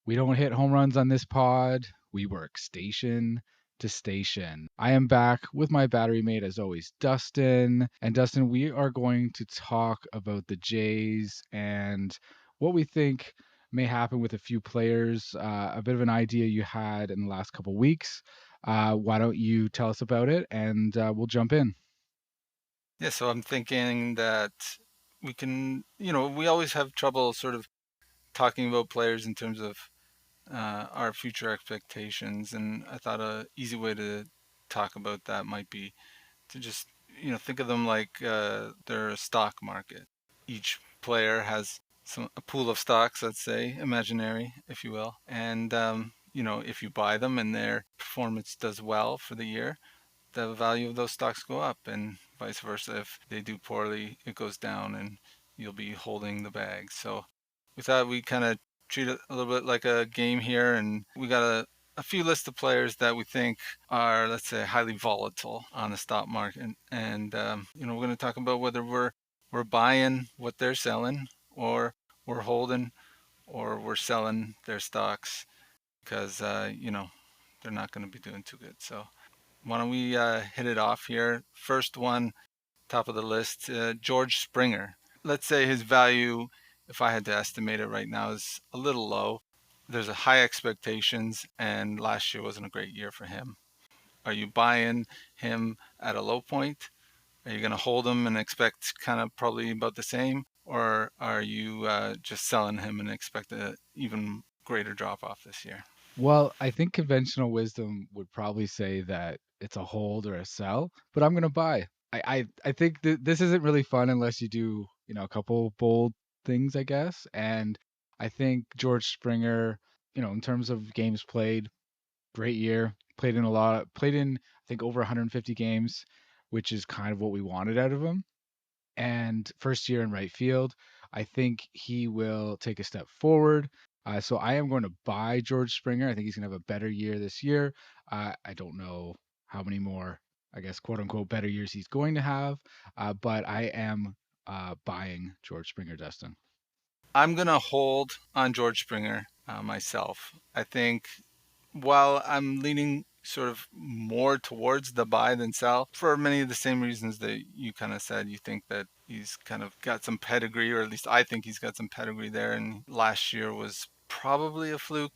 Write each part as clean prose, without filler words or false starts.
We don't hit home runs on this pod. We work station to station. I am back with my battery mate, as always, Dustin. And Dustin, we are going to talk about the Jays and what we think may happen with a few players. A bit of an idea you had in the last couple weeks. Why don't you tell us about it and we'll jump in? Yeah, so I'm thinking that we can, we always have trouble sort of talking about players in terms of our future expectations. And I thought a easy way to talk about that might be to just, think of them like they're a stock market. Each player has a pool of stocks, let's say, imaginary, if you will. And, if you buy them and their performance does well for the year, the value of those stocks go up, and vice versa. If they do poorly, it goes down, and you'll be holding the bag. So we thought we kind of treat it a little bit like a game here, and we got a few lists of players that we think are, let's say, highly volatile on the stock market, and we're going to talk about whether we're buying what they're selling, or we're holding, or we're selling their stocks because they're not going to be doing too good. So why don't we hit it off here? First one, top of the list, George Springer. Let's say his value, if I had to estimate it right now, is a little low. There's a high expectations, and last year wasn't a great year for him. Are you buying him at a low point? Are you going to hold him and expect kind of probably about the same? Or are you just selling him and expect an even greater drop off this year? Well, I think conventional wisdom would probably say that it's a hold or a sell, but I'm gonna buy. I think this isn't really fun unless you do, a couple bold things, I guess. And I think George Springer, in terms of games played, great year. Played in I think over 150 games, which is kind of what we wanted out of him, and first year in right field. I think he will take a step forward. So I am going to buy George Springer. I think he's going to have a better year this year. I don't know how many more, I guess, quote unquote, better years he's going to have, but I am buying George Springer, Dustin. I'm going to hold on George Springer myself. I think while I'm leaning sort of more towards the buy than sell for many of the same reasons that you kind of said. You think that he's kind of got some pedigree, or at least I think he's got some pedigree there, and last year was probably a fluke.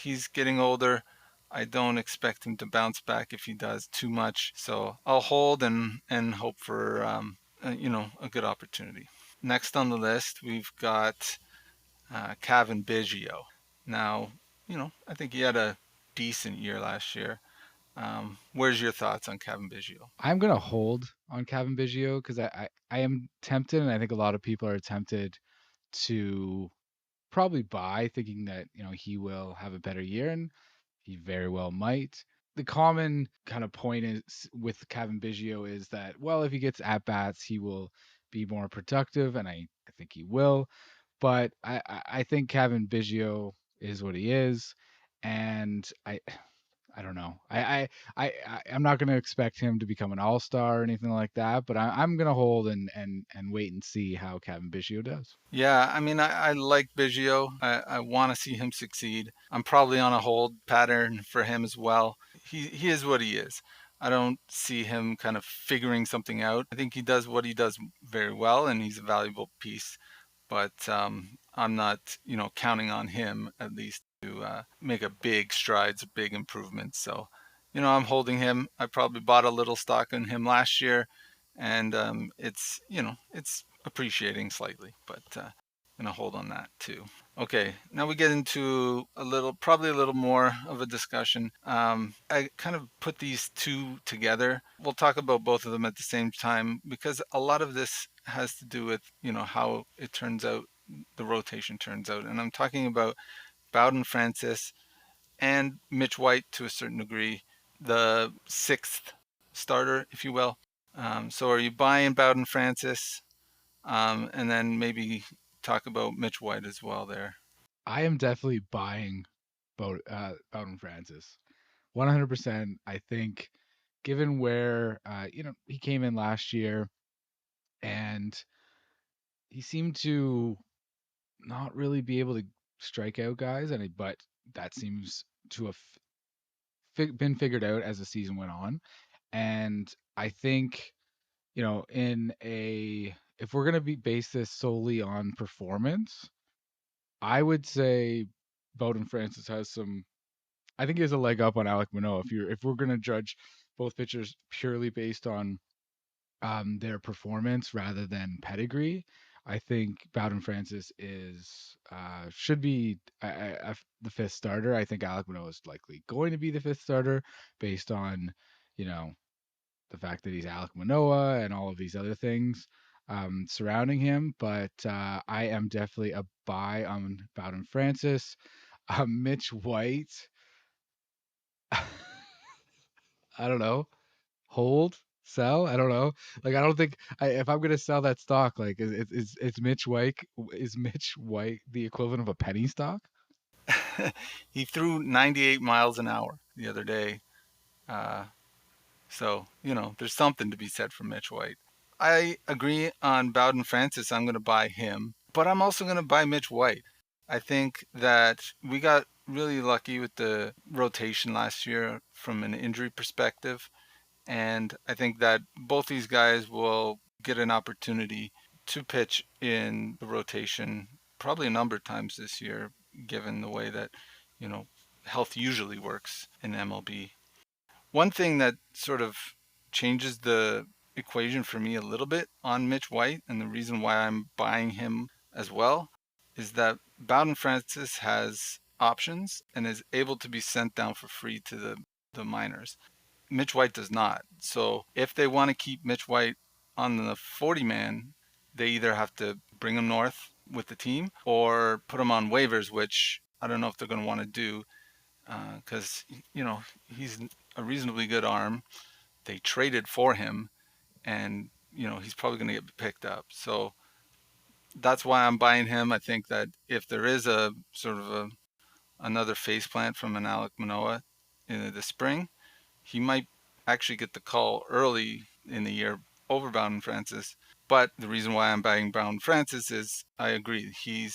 He's getting older. I don't expect him to bounce back if he does too much. So I'll hold and hope for a good opportunity. Next on the list, we've got Cavan Biggio. Now, I think he had a decent year last year. Where's your thoughts on Cavan Biggio? I'm going to hold on Kevin Biggio because I am tempted, and I think a lot of people are tempted to probably buy, thinking that he will have a better year, and he very well might. The common kind of point is with Kevin Biggio is that, well, if he gets at bats, he will be more productive, and I think he will. But I think Kevin Biggio is what he is, and I don't know. I'm not going to expect him to become an all star or anything like that, but I'm going to hold and wait and see how Kevin Biggio does. Yeah, I mean, I like Biggio. I want to see him succeed. I'm probably on a hold pattern for him as well. He is what he is. I don't see him kind of figuring something out. I think he does what he does very well, and he's a valuable piece. But I'm not, counting on him at least to make a big strides, big improvements. So, I'm holding him. I probably bought a little stock in him last year, and it's appreciating slightly, but gonna hold on that too. Okay, now we get into probably a little more of a discussion. I kind of put these two together. We'll talk about both of them at the same time because a lot of this has to do with, how it turns out, the rotation turns out. And I'm talking about Bowden Francis and Mitch White to a certain degree, the sixth starter, if you will. So are you buying Bowden Francis? And then maybe talk about Mitch White as well there. I am definitely buying Bowden Francis. 100%. I think, given where he came in last year, and he seemed to not really be able to. strikeout guys, but that seems to have been figured out as the season went on. And I think, in a if we're gonna be base this solely on performance, I would say Bowden Francis has some. I think he has a leg up on Alek Manoah. If we're gonna judge both pitchers purely based on their performance rather than pedigree, I think Bowden Francis is should be the fifth starter. I think Alek Manoah is likely going to be the fifth starter based on, you know, the fact that he's Alek Manoah and all of these other things surrounding him. But I am definitely a buy on Bowden Francis. Mitch White, I don't know, hold, sell. I don't know. Like I don't think if I'm gonna sell that stock, like is Mitch White the equivalent of a penny stock? He threw 98 miles an hour the other day. Uh, so, there's something to be said for Mitch White. I agree on Bowden Francis. I'm going to buy him, but I'm also going to buy Mitch White. I think that we got really lucky with the rotation last year from an injury perspective. And I think that both these guys will get an opportunity to pitch in the rotation probably a number of times this year, given the way that, you know, health usually works in MLB. One thing that sort of changes the equation for me a little bit on Mitch White, and the reason why I'm buying him as well, is that Bowden Francis has options and is able to be sent down for free to the minors. Mitch White does not. So if they want to keep Mitch White on the 40 man, they either have to bring him north with the team or put him on waivers, which I don't know if they're going to want to do because, he's a reasonably good arm. They traded for him and, he's probably going to get picked up. So that's why I'm buying him. I think that if there is a sort of another face plant from an Alek Manoah in the spring, he might actually get the call early in the year over Bowden Francis. But the reason why I'm buying Bowden Francis is I agree. He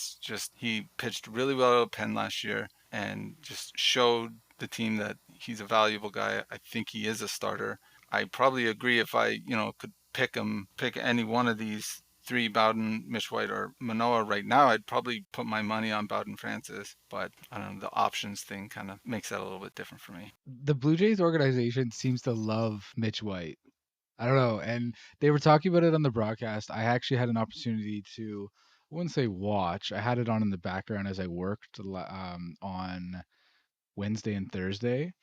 pitched really well at Penn last year and just showed the team that he's a valuable guy. I think he is a starter. I probably agree if I, could pick any one of these three, Bowden, Mitch White, or Manoah right now, I'd probably put my money on Bowden Francis. But I don't know, the options thing kind of makes that a little bit different for me. The Blue Jays organization seems to love Mitch White. I don't know. And they were talking about it on the broadcast. I actually had an opportunity to, I wouldn't say watch. I had it on in the background as I worked on Wednesday and Thursday.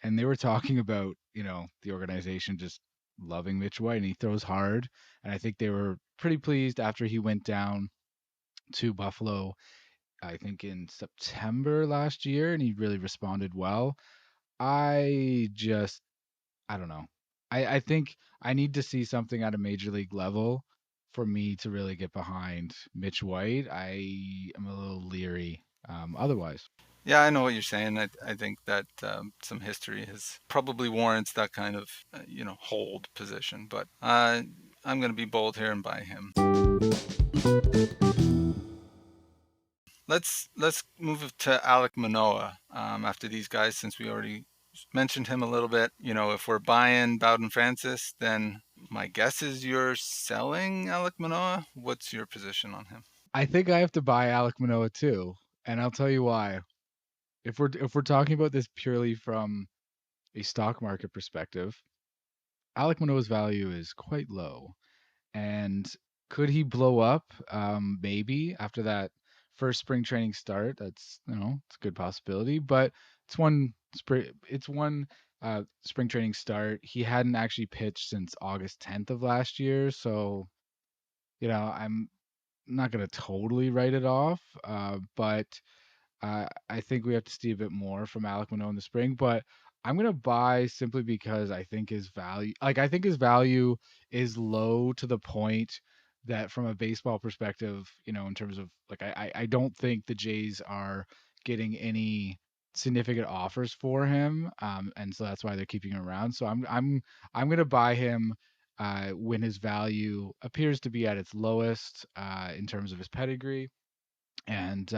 And they were talking about, the organization just loving Mitch White and he throws hard. And I think they were pretty pleased after he went down to Buffalo, I think in September last year, and he really responded well. I just I don't know. I think I need to see something at a major league level for me to really get behind Mitch White. I am a little leery otherwise. Yeah, I know what you're saying. I think that some history has probably warrants that kind of hold position. But I'm going to be bold here and buy him. Let's move to Alek Manoah after these guys, since we already mentioned him a little bit. If we're buying Bowden Francis, then my guess is you're selling Alek Manoah. What's your position on him? I think I have to buy Alek Manoah too, and I'll tell you why. If we're talking about this purely from a stock market perspective, Alek Manoah's value is quite low. And could he blow up? Maybe after that first spring training start. It's a good possibility. But it's one spring training start. He hadn't actually pitched since August 10th of last year, so I'm not gonna totally write it off. But I think we have to see a bit more from Alek Manoah in the spring, but I'm gonna buy simply because I think his value is low to the point that from a baseball perspective, in terms of like I don't think the Jays are getting any significant offers for him, and so that's why they're keeping him around. So I'm gonna buy him when his value appears to be at its lowest in terms of his pedigree and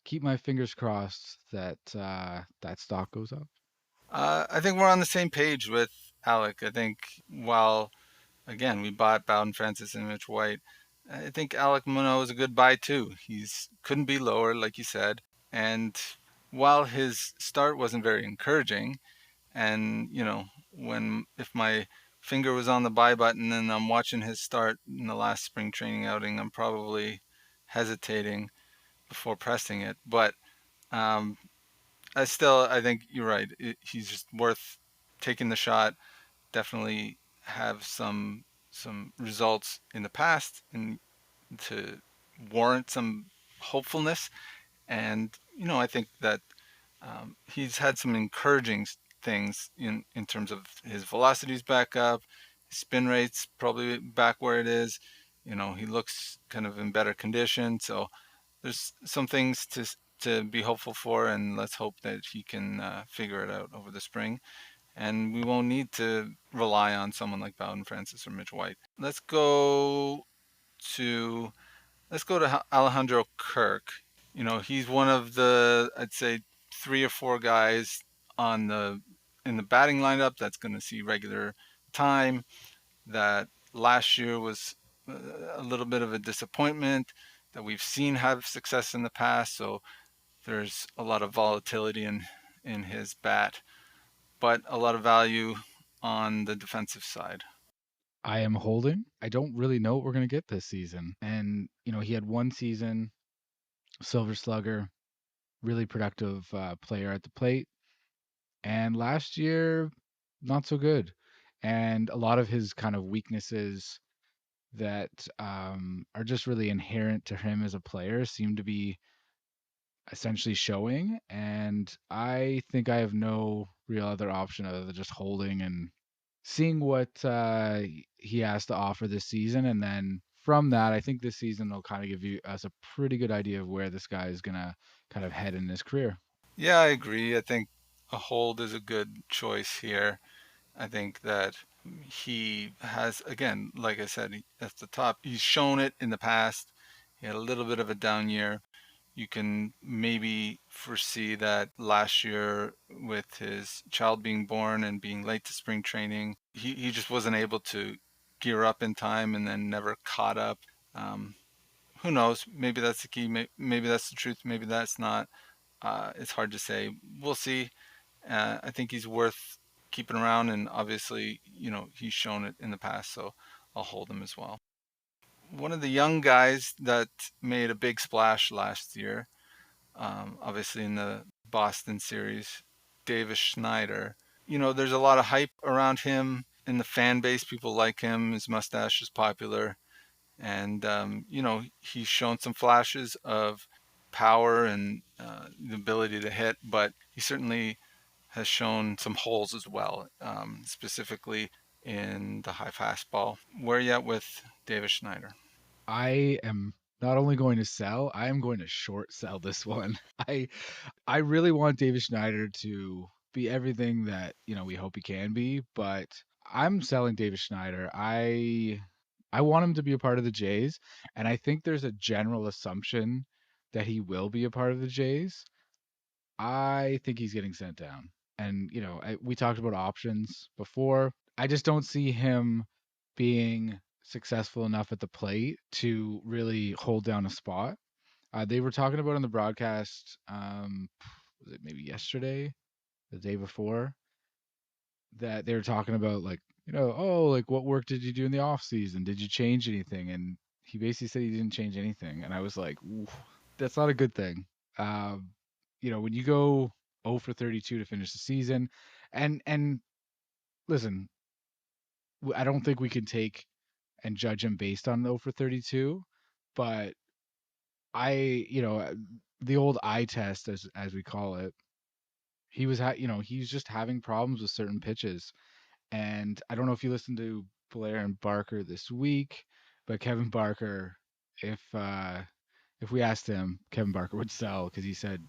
keep my fingers crossed that that stock goes up. I think we're on the same page with Alec. I think while again we bought Bowden Francis and Mitch White, I think Alec Muno is a good buy too. He's couldn't be lower, like you said, and while his start wasn't very encouraging, and when if my finger was on the buy button and I'm watching his start in the last spring training outing, I'm probably hesitating before pressing it. But um, I think you're right. He's just worth taking the shot. Definitely have some results in the past and to warrant some hopefulness. And I think that he's had some encouraging things in terms of his velocities back up, his spin rates probably back where it is. He looks kind of in better condition. So there's some things to be hopeful for, and let's hope that he can figure it out over the spring. And we won't need to rely on someone like Bowden Francis or Mitch White. To let's go to Alejandro Kirk. He's one of the, I'd say, three or four guys on the in the batting lineup that's going to see regular time. That last year was a little bit of a disappointment. That we've seen have success in the past, so there's a lot of volatility in his bat, but a lot of value on the defensive side. I am holding. I don't really know what we're gonna get this season, and he had one season, Silver Slugger, really productive player at the plate, and last year, not so good, and a lot of his kind of weaknesses that are just really inherent to him as a player seem to be essentially showing. And I think I have no real other option other than just holding and seeing what he has to offer this season. And then from that, I think this season will kind of give you us a pretty good idea of where this guy is going to kind of head in his career. Yeah, I agree. I think a hold is a good choice here. I think that he has, again, like I said, at the top, he's shown it in the past. He had a little bit of a down year. You can maybe foresee that last year with his child being born and being late to spring training, he just wasn't able to gear up in time and then never caught up. Um, who knows? Maybe that's the key. Maybe that's the truth. Maybe that's not. It's hard to say. We'll see. I think he's worth keeping around, and obviously, he's shown it in the past, so I'll hold him as well. One of the young guys that made a big splash last year, obviously in the Boston series, Davis Schneider. There's a lot of hype around him in the fan base. People like him. His mustache is popular. And, he's shown some flashes of power and the ability to hit, but he certainly has shown some holes as well, specifically in the high fastball. Where are you at with Davis Schneider? I am not only going to sell, I am going to short sell this one. I I really want David Schneider to be everything that, we hope he can be, but I'm selling David Schneider. I want him to be a part of the Jays, and I think there's a general assumption that he will be a part of the Jays. I think he's getting sent down. And, we talked about options before. I just don't see him being successful enough at the plate to really hold down a spot. They were talking about on the broadcast, was it maybe yesterday, the day before, that they were talking about like, oh, like what work did you do in the off season? Did you change anything? And he basically said he didn't change anything. And I was like, "Ooh, that's not a good thing. Um, when you go 0 for 32 to finish the season, and listen, I don't think we can take and judge him based on 0 for 32, but the old eye test as we call it, he's just having problems with certain pitches. And I don't know if you listened to Blair and Barker this week, but Kevin Barker, if if we asked him, Kevin Barker would sell because he said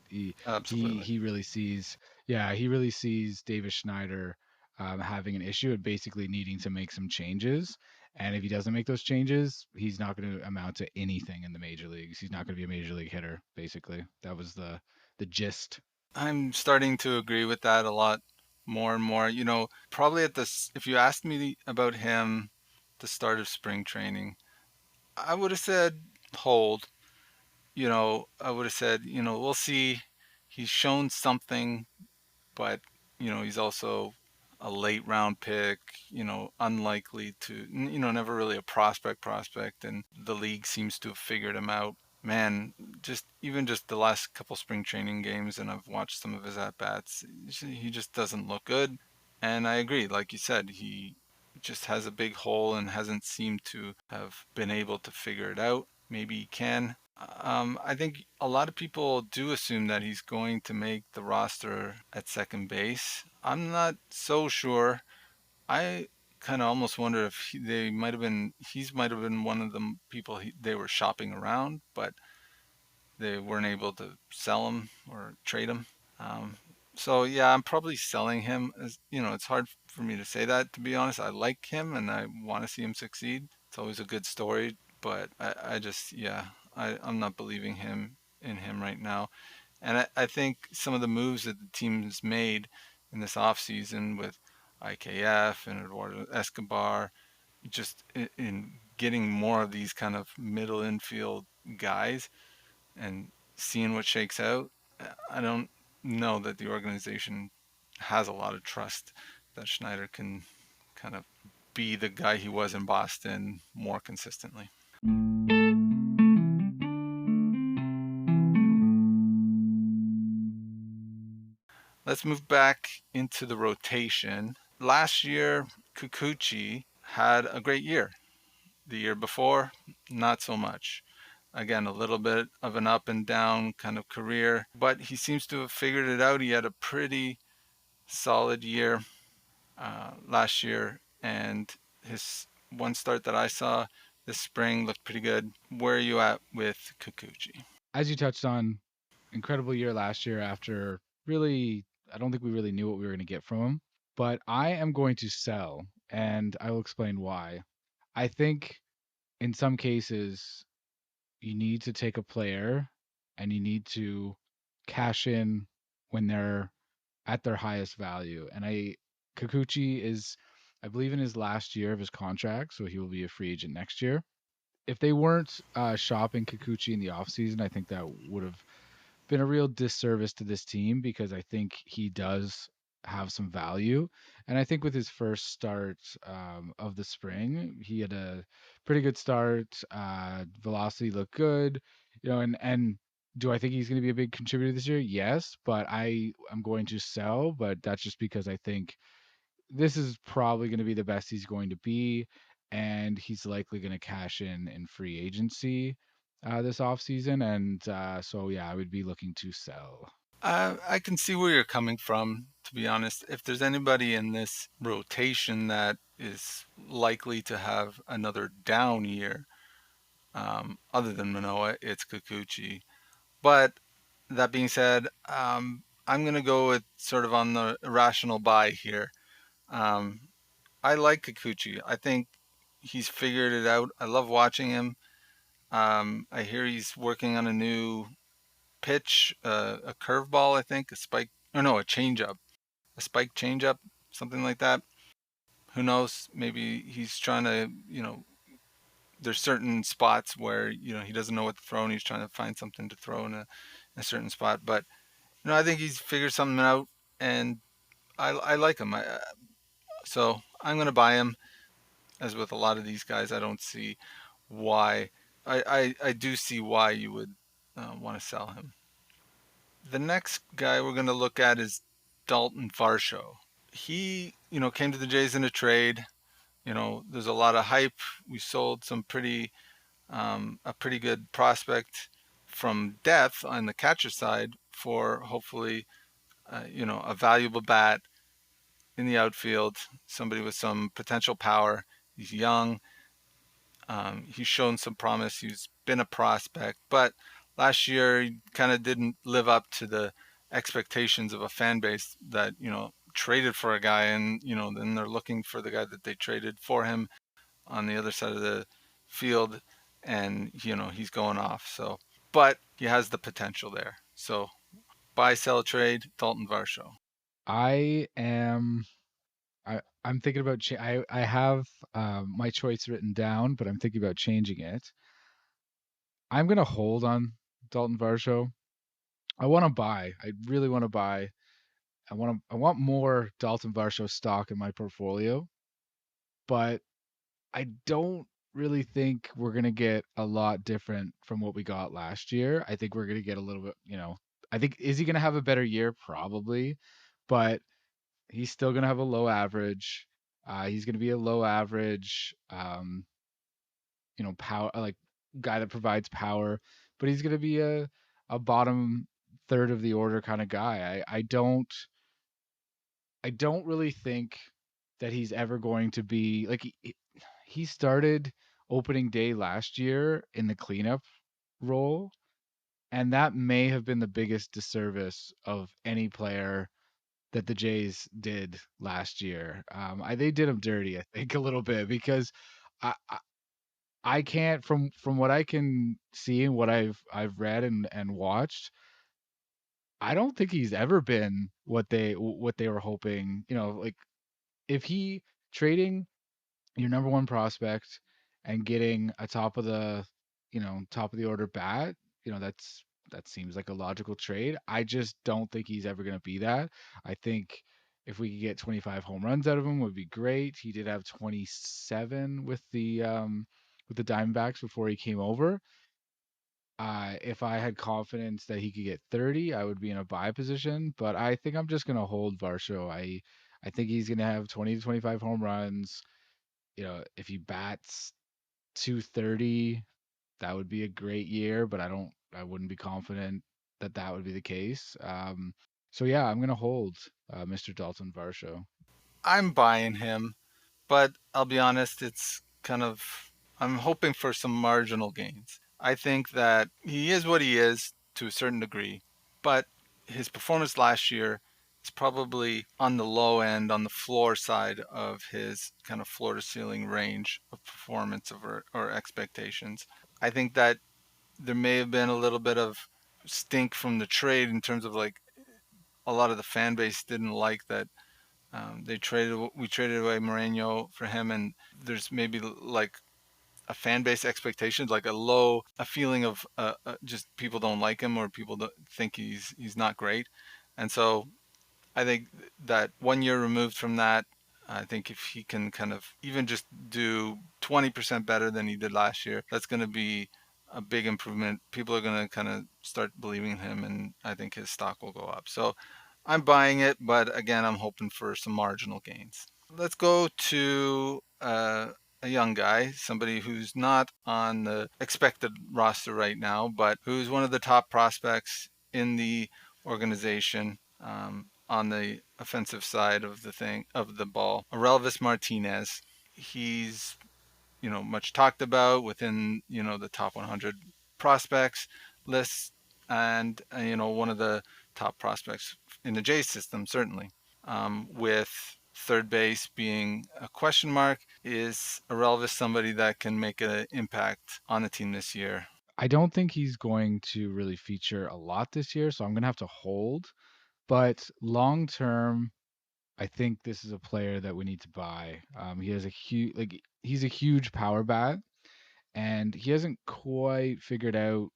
Absolutely. he really sees, yeah, he really sees Davis Schneider having an issue and basically needing to make some changes. And if he doesn't make those changes, he's not going to amount to anything in the major leagues. He's not going to be a major league hitter, basically. That was the gist. I'm starting to agree with that a lot more and more. Probably at this, if you asked me about him at the start of spring training, I would have said hold. I would have said, we'll see. He's shown something, but he's also a late round pick, unlikely to, never really a prospect, and the league seems to have figured him out. Man, just the last couple spring training games, and I've watched some of his at bats. He just doesn't look good, and I agree. Like you said, he just has a big hole and hasn't seemed to have been able to figure it out. Maybe he can. I think a lot of people do assume that he's going to make the roster at second base. I'm not so sure. I kind of almost wonder if he's might have been one of the people they were shopping around, but they weren't able to sell him or trade him. Um, so yeah, I'm probably selling him. It's hard for me to say that, to be honest. I like him and I want to see him succeed. It's always a good story, but I just yeah, I'm not believing in him right now. And I think some of the moves that the team's made in this offseason with IKF and Eduardo Escobar, just in getting more of these kind of middle infield guys and seeing what shakes out, I don't know that the organization has a lot of trust that Schneider can kind of be the guy he was in Boston more consistently. Let's move back into the rotation. Last year, Kikuchi had a great year. The year before, not so much. Again, a little bit of an up and down kind of career, but he seems to have figured it out. He had a pretty solid year last year, and his one start that I saw this spring looked pretty good. Where are you at with Kikuchi? As you touched on, incredible year last year after really, I don't think we really knew what we were going to get from him. But I am going to sell, and I will explain why. I think in some cases, you need to take a player and you need to cash in when they're at their highest value. And Kikuchi is, I believe, in his last year of his contract, so he will be a free agent next year. If they weren't shopping Kikuchi in the offseason, I think that would have been a real disservice to this team because I think he does have some value. And I think with his first start of the spring, he had a pretty good start. Velocity looked good, and do I think he's going to be a big contributor this year? Yes, but I am going to sell, but that's just because I think this is probably going to be the best he's going to be, and he's likely going to cash in free agency this offseason. And so, yeah, I would be looking to sell. I can see where you're coming from, to be honest. If there's anybody in this rotation that is likely to have another down year, other than Manoa, it's Kikuchi. But that being said, I'm going to go with sort of on the irrational buy here. Um, I like Kikuchi. I think he's figured it out. I love watching him. I hear he's working on a new pitch, a curveball, I think, a spike, or no, a changeup, a spike changeup, something like that. Who knows? Maybe he's trying to, there's certain spots where, he doesn't know what to throw and he's trying to find something to throw in a certain spot. But, I think he's figured something out and I like him. So I'm going to buy him. As with a lot of these guys, I don't see why. I do see why you would want to sell him. The next guy we're going to look at is Dalton Varsho. He, came to the Jays in a trade. There's a lot of hype. We sold a pretty good prospect from depth on the catcher side for hopefully, a valuable bat in the outfield, somebody with some potential power. He's young. He's shown some promise. He's been a prospect, but last year he kind of didn't live up to the expectations of a fan base that traded for a guy, and then they're looking for the guy that they traded for him. on the other side of the field, and he's going off. So, but he has the potential there. So buy, sell, trade, Dalton Varsho. I am. I'm thinking about. I have my choice written down, but I'm thinking about changing it. I'm gonna hold on Dalton Varsho. I want to buy. I really want to buy. I want more Dalton Varsho stock in my portfolio, but I don't really think we're gonna get a lot different from what we got last year. I think we're gonna get a little bit, I think is he gonna have a better year? Probably, but he's still gonna have a low average. He's gonna be a low average, power like guy that provides power, but he's gonna be a bottom third of the order kind of guy. I don't really think that he's ever going to be like he started opening day last year in the cleanup role, and that may have been the biggest disservice of any player that the Jays did last year. They did him dirty, I think, a little bit because I, I I can't from what I can see and what I've read and watched. I don't think he's ever been what they were hoping. Like if he trading your number one prospect and getting a top of the order bat, that seems like a logical trade. I just don't think he's ever going to be that. I think if we could get 25 home runs out of him would be great. He did have 27 with the Diamondbacks before he came over. If I had confidence that he could get 30, I would be in a buy position, but I think I'm just going to hold Varsho. I think he's going to have 20 to 25 home runs. If he bats 230, that would be a great year, but I wouldn't be confident that that would be the case. So yeah, I'm gonna hold Mr. Dalton Varsho. I'm buying him, but I'll be honest, I'm hoping for some marginal gains. I think that he is what he is to a certain degree, but his performance last year is probably on the low end, on the floor side of his kind of floor to ceiling range of performance or expectations. I think that there may have been a little bit of stink from the trade in terms of like a lot of the fan base didn't like that we traded away Moreno for him, and there's maybe like a fan base expectations, like a feeling of just people don't like him or people don't think he's not great, and so I think that 1 year removed from that, I think if he can kind of even just do 20% better than he did last year, that's going to be a big improvement. People are going to kind of start believing in him, and I think his stock will go up. So I'm buying it, but again, I'm hoping for some marginal gains. Let's go to a young guy, somebody who's not on the expected roster right now, but who's one of the top prospects in the organization. On the offensive side of the ball, Aurelvis Martinez. He's much talked about within the top 100 prospects list, and one of the top prospects in the Jays system certainly. With third base being a question mark, is Aurelvis somebody that can make an impact on the team this year? I don't think he's going to really feature a lot this year, so I'm gonna have to hold. But long term, I think this is a player that we need to buy. He has a huge he's a huge power bat, and he hasn't quite figured out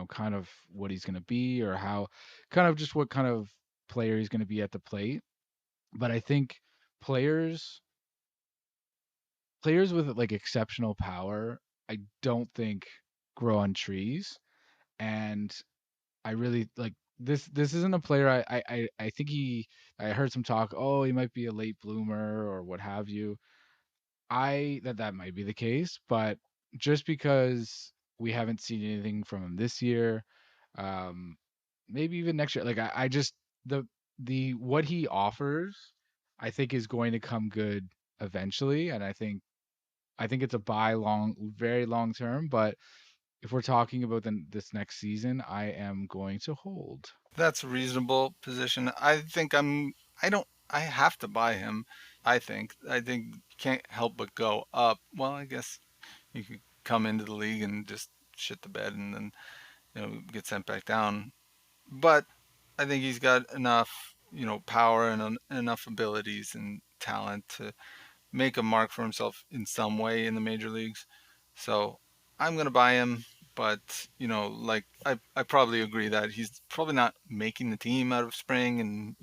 kind of what he's going to be or how, kind of just what kind of player he's going to be at the plate. But I think players, players with like exceptional power, I don't think grow on trees. And I really like this. This isn't a player. I think I heard some talk. Oh, he might be a late bloomer or what have you. That might be the case, but just because we haven't seen anything from him this year, um, maybe even next year. Like I just the what he offers, I think is going to come good eventually, and I think it's a buy very long term. But if we're talking about this next season, I am going to hold. That's a reasonable position. I think I have to buy him I think can't help but go up. Well, I guess you could come into the league and just shit the bed and then get sent back down. But I think he's got enough power and enough abilities and talent to make a mark for himself in some way in the major leagues. So I'm gonna buy him, but like I probably agree that he's probably not making the team out of spring, and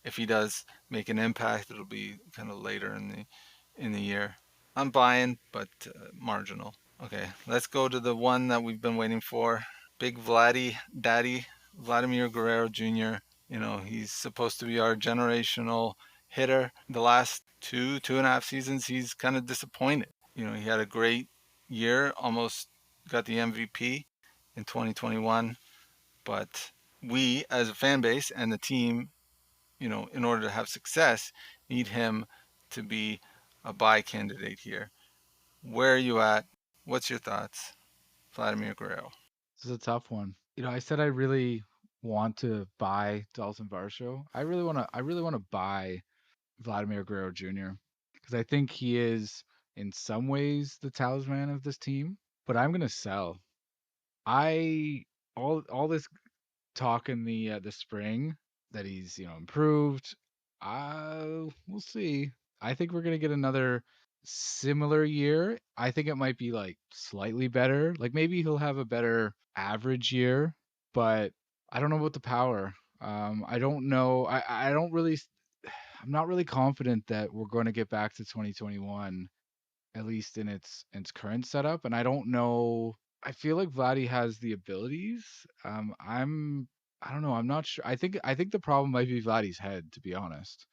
if he does make an impact, it'll be kind of later in the year. I'm buying, but marginal. Okay, let's go to the one that we've been waiting for. Big Vladdy Daddy, Vladimir Guerrero Jr. He's supposed to be our generational hitter. The last two and a half seasons, he's kind of disappointed. He had a great year, almost got the MVP in 2021, but we as a fan base and the team, in order to have success, need him to be a buy candidate here. Where are you at? What's your thoughts, Vladimir Guerrero? This is a tough one. I said I really want to buy Dalton Varsho. I really want to buy Vladimir Guerrero Jr. because I think he is in some ways the talisman of this team, but I'm going to sell. I all this talk in the spring that he's improved. We'll see. I think we're gonna get another similar year. I think it might be like slightly better. Like maybe he'll have a better average year, but I don't know about the power. I don't know. I don't really. I'm not really confident that we're going to get back to 2021 at least in its current setup. And I don't know. I feel like Vladdy has the abilities. I don't know. I'm not sure. I think the problem might be Vladdy's head, to be honest,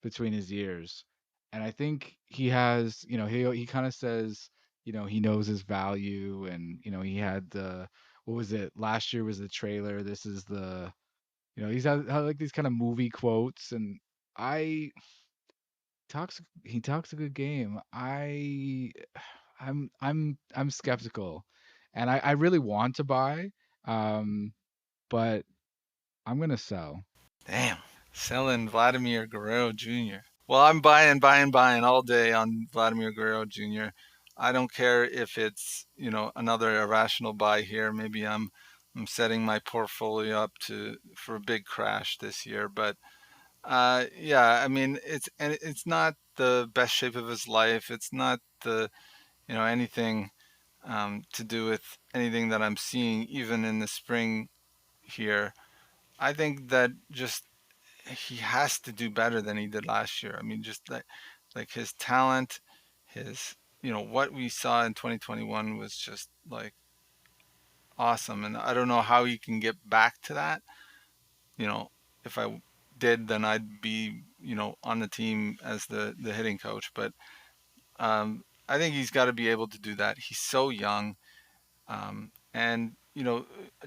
between his ears. And I think he has, he kind of says, he knows his value, and he had the what was it? Last year was the trailer. This is the had like these kind of movie quotes, and I he talks a good game. I'm skeptical, and I really want to buy, um, but I'm gonna sell. Damn. Selling Vladimir Guerrero Jr. Well, I'm buying all day on Vladimir Guerrero Jr. I don't care if it's, another irrational buy here. Maybe I'm setting my portfolio up for a big crash this year, but yeah, I mean, it's not the best shape of his life. It's not the, anything to do with anything that I'm seeing even in the spring here. I think that just he has to do better than he did last year. I mean, just like his talent, his what we saw in 2021 was just like awesome, and I don't know how he can get back to that. You know, if I did, then I'd be on the team as the hitting coach. But I think he's got to be able to do that. He's so young, and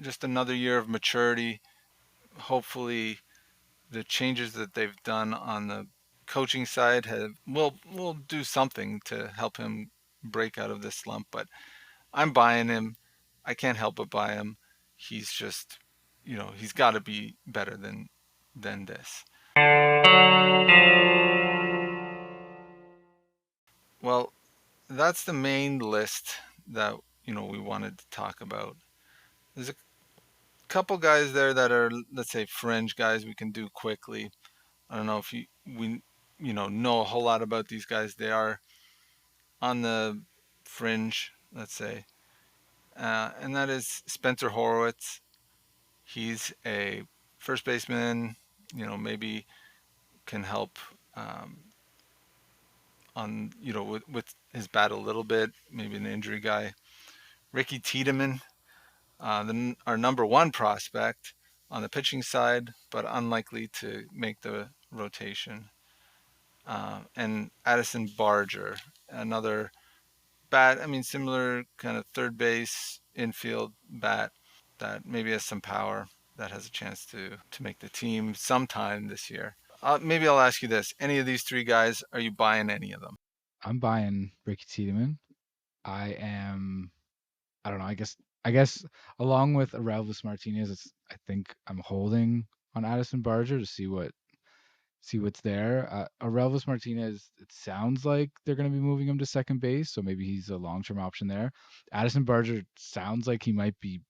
just another year of maturity. Hopefully, the changes that they've done on the coaching side will do something to help him break out of this slump. But I'm buying him. I can't help but buy him. He's just, he's got to be better than this. Well, that's the main list that we wanted to talk about. There's a couple guys there that are, let's say, fringe guys we can do quickly. I don't know if we know a whole lot about these guys. They are on the fringe, let's say, and that is Spencer Horwitz. He's a first baseman. Maybe can help on with his bat a little bit. Maybe an injury guy. Ricky Tiedemann, our number one prospect on the pitching side, but unlikely to make the rotation. And Addison Barger, another bat. I mean, similar kind of third base, infield bat that maybe has some power that has a chance to make the team sometime this year. Maybe I'll ask you this: any of these three guys, are you buying any of them? I'm buying Ricky Tiedemann. I am. I don't know. I guess along with Aurelvis Martinez, I think I'm holding on Addison Barger to see what see what's there. Aurelvis Martinez, it sounds like they're going to be moving him to second base, so maybe he's a long-term option there. Addison Barger sounds like he might be.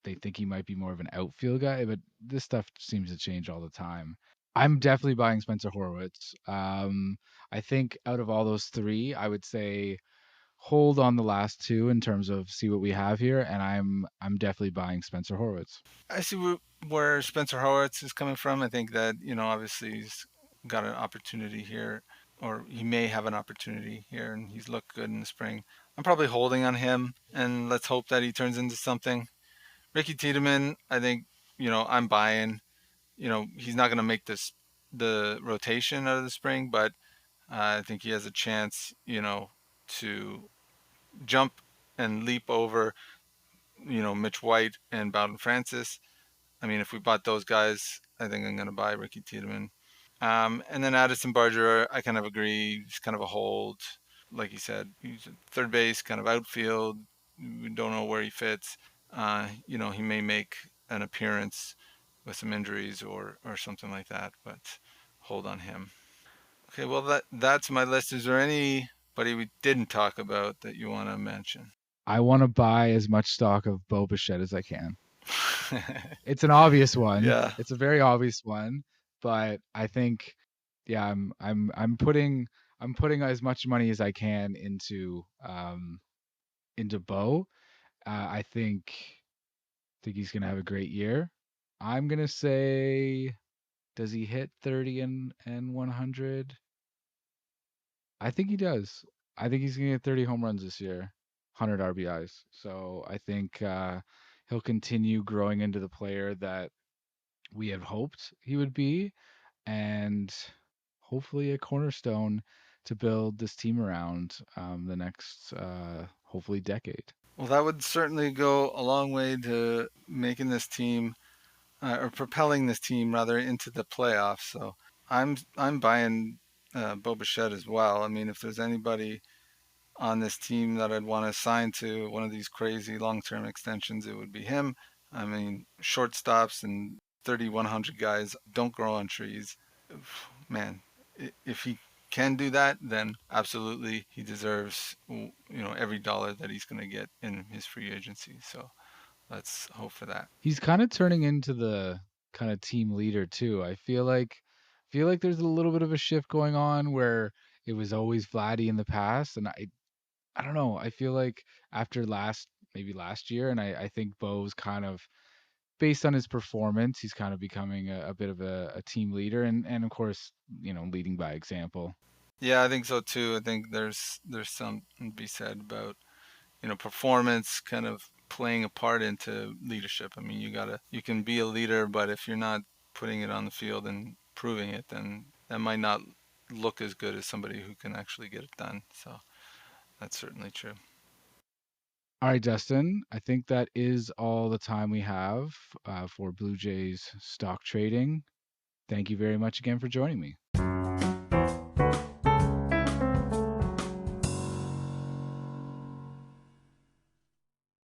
They think he might be more of an outfield guy, but this stuff seems to change all the time. I'm definitely buying Spencer Horwitz. I think out of all those three, I would say hold on the last two in terms of see what we have here, and I'm definitely buying Spencer Horwitz. I see where Spencer Howard is coming from. I think that, obviously he's got an opportunity here, or he may have an opportunity here, and he's looked good in the spring. I'm probably holding on him, and let's hope that he turns into something. Ricky Tiedemann, I think, I'm buying. He's not going to make the rotation out of the spring, but I think he has a chance, to jump and leap over, Mitch White and Bowden Francis. I mean, if we bought those guys, I think I'm going to buy Ricky Tiedemann. And then Addison Barger, I kind of agree. He's kind of a hold. Like you said, he's third base, kind of outfield. We don't know where he fits. He may make an appearance with some injuries or something like that, but hold on him. Okay, well that's my list. Is there anybody we didn't talk about that you want to mention? I want to buy as much stock of Bo Bichette as I can. It's an obvious one. Yeah. It's a very obvious one, but I think, yeah, I'm putting as much money as I can into Bo. I think he's gonna have a great year. I'm gonna say, does he hit 30 and 100? I think he does. I think he's gonna get 30 home runs this year, 100 RBIs. So I think he'll continue growing into the player that we had hoped he would be, and hopefully a cornerstone to build this team around the next, hopefully, decade. Well, that would certainly go a long way to making this team, or propelling this team rather, into the playoffs. So I'm buying Bo Bichette as well. I mean, if there's anybody on this team that I'd want to sign to one of these crazy long-term extensions, it would be him. I mean, shortstops and 3,100 guys don't grow on trees. Man, if he can do that, then absolutely he deserves, every dollar that he's going to get in his free agency. So let's hope for that. He's kind of turning into the kind of team leader too. I feel like there's a little bit of a shift going on where it was always Vladdy in the past, and I don't know. I feel like after maybe last year, and I think Bo's kind of, based on his performance, he's kind of becoming a bit of a team leader, and of course, leading by example. Yeah, I think so too. I think there's something to be said about, performance kind of playing a part into leadership. I mean, you can be a leader, but if you're not putting it on the field and proving it, then that might not look as good as somebody who can actually get it done. So that's certainly true. All right, Dustin, I think that is all the time we have for Blue Jays stock trading. Thank you very much again for joining me.